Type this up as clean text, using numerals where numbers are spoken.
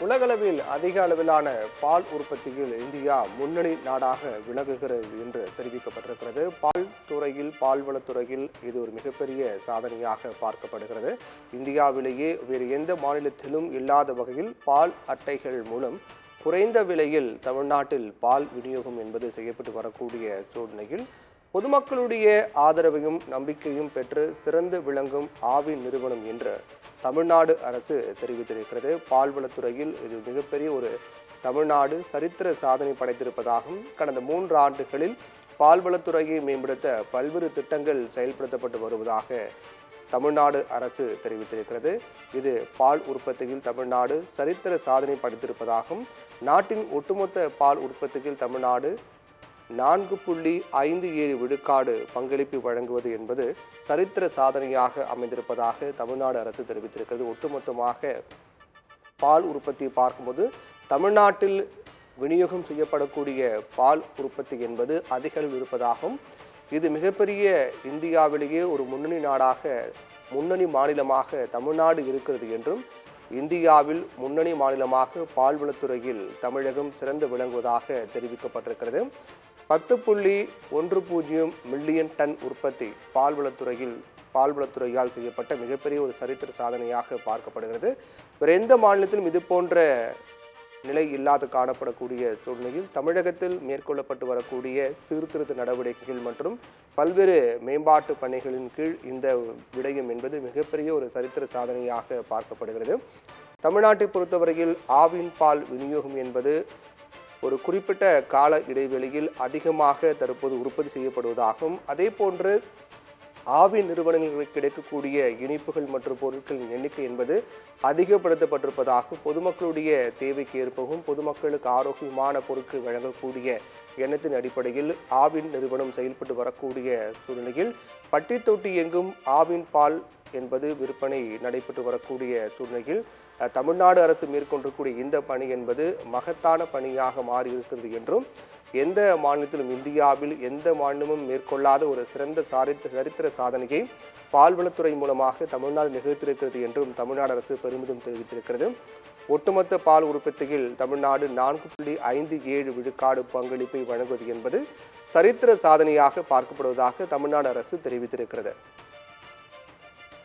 உலகளவில் அதிக அளவிலான பால் உற்பத்தியில் இந்தியா முன்னணி நாடாக விளங்குகிறது என்று தெரிவிக்கப்பட்டிருக்கிறது. பால் துறையில், பால்வளத்துறையில் இது ஒரு மிகப்பெரிய சாதனையாக பார்க்கப்படுகிறது. இந்தியாவிலேயே வேறு எந்த மாநிலத்திலும் இல்லாத வகையில் பால் அட்டைகள் மூலம் குறைந்த விலையில் தமிழ்நாட்டில் பால் விநியோகம் என்பது செய்யப்பட்டு வரக்கூடிய சூழ்நிலையில் பொதுமக்களுடைய ஆதரவையும் நம்பிக்கையும் பெற்று சிறந்து விளங்கும் ஆவின் நிறுவனம் என்று தமிழ்நாடு அரசு தெரிவித்திருக்கிறது. பால்வளத்துறையில் இது மிகப்பெரிய ஒரு தமிழ்நாடு சரித்திர சாதனை படைத்திருப்பதாகவும் கடந்த 3 ஆண்டுகளில் பால்வளத்துறையை மேம்படுத்த பல்வேறு திட்டங்கள் செயல்படுத்தப்பட்டு வருவதாக தமிழ்நாடு அரசு தெரிவித்திருக்கிறது. இது பால் உற்பத்தியில் தமிழ்நாடு சரித்திர சாதனை படைத்திருப்பதாகவும் நாட்டின் ஒட்டுமொத்த பால் உற்பத்தியில் தமிழ்நாடு 4.57 விழுக்காடு பங்களிப்பு வழங்குவது என்பது சரித்திர சாதனையாக அமைந்திருப்பதாக தமிழ்நாடு அரசு தெரிவித்திருக்கிறது. ஒட்டுமொத்தமாக பால் உற்பத்தியை பார்க்கும்போது தமிழ்நாட்டில் விநியோகம் செய்யப்படக்கூடிய பால் உற்பத்தி என்பது அதிக அளவில் இருப்பதாகவும் இது மிகப்பெரிய இந்தியாவிலேயே ஒரு முன்னணி நாடாக முன்னணி மாநிலமாக தமிழ்நாடு இருக்கிறது என்றும் இந்தியாவில் முன்னணி மாநிலமாக பால்வளத்துறையில் தமிழகம் சிறந்து விளங்குவதாக தெரிவிக்கப்பட்டிருக்கிறது. 10.10 மில்லியன் டன் உற்பத்தி பால்வளத்துறையால் செய்யப்பட்ட மிகப்பெரிய ஒரு சரித்திர சாதனையாக பார்க்கப்படுகிறது. வேறு எந்த மாநிலத்திலும் இது போன்ற நிலை இல்லாது காணப்படக்கூடிய சூழ்நிலையில் தமிழகத்தில் மேற்கொள்ளப்பட்டு வரக்கூடிய சீர்திருத்த நடவடிக்கைகள் மற்றும் பல்வேறு மேம்பாட்டு பணிகளின் கீழ் இந்த விடயம் என்பது மிகப்பெரிய ஒரு சரித்திர சாதனையாக பார்க்கப்படுகிறது. தமிழ்நாட்டை பொறுத்தவரையில் ஆவின் பால் விநியோகம் என்பது ஒரு குறிப்பிட்ட கால இடைவெளியில் அதிகமாக தற்போது உற்பத்தி செய்யப்படுவதாகவும் அதே போன்று ஆவின் நிறுவனங்களுக்கு கிடைக்கக்கூடிய இனிப்புகள் மற்றும் பொருட்களின் எண்ணிக்கை என்பது அதிகப்படுத்தப்பட்டிருப்பதாகவும் பொதுமக்களுடைய தேவைக்கு ஏற்பவும் பொதுமக்களுக்கு ஆரோக்கியமான பொருட்கள் வழங்கக்கூடிய எண்ணத்தின் அடிப்படையில் ஆவின் நிறுவனம் செயல்பட்டு வரக்கூடிய சூழ்நிலையில் பட்டி தொட்டி எங்கும் ஆவின் பால் என்பது விற்பனை நடைபெற்று வரக்கூடிய சூழ்நிலையில் தமிழ்நாடு அரசு மேற்கொண்டிருக்கூடிய இந்த பணி என்பது மகத்தான பணியாக மாறி இருக்கிறது என்றும் எந்த மாநிலத்திலும் இந்தியாவில் எந்த மாநிலமும் மேற்கொள்ளாத ஒரு சிறந்த சரித்திர சாதனையை பால்வளத்துறை மூலமாக தமிழ்நாடு நிகழ்த்திருக்கிறது என்றும் தமிழ்நாடு அரசு பெருமிதம் தெரிவித்திருக்கிறது. ஒட்டுமொத்த பால் உற்பத்தியில் தமிழ்நாடு 4.57 விழுக்காடு பங்களிப்பை வழங்குவது என்பது சரித்திர சாதனையாக பார்க்கப்படுவதாக தமிழ்நாடு அரசு தெரிவித்திருக்கிறது.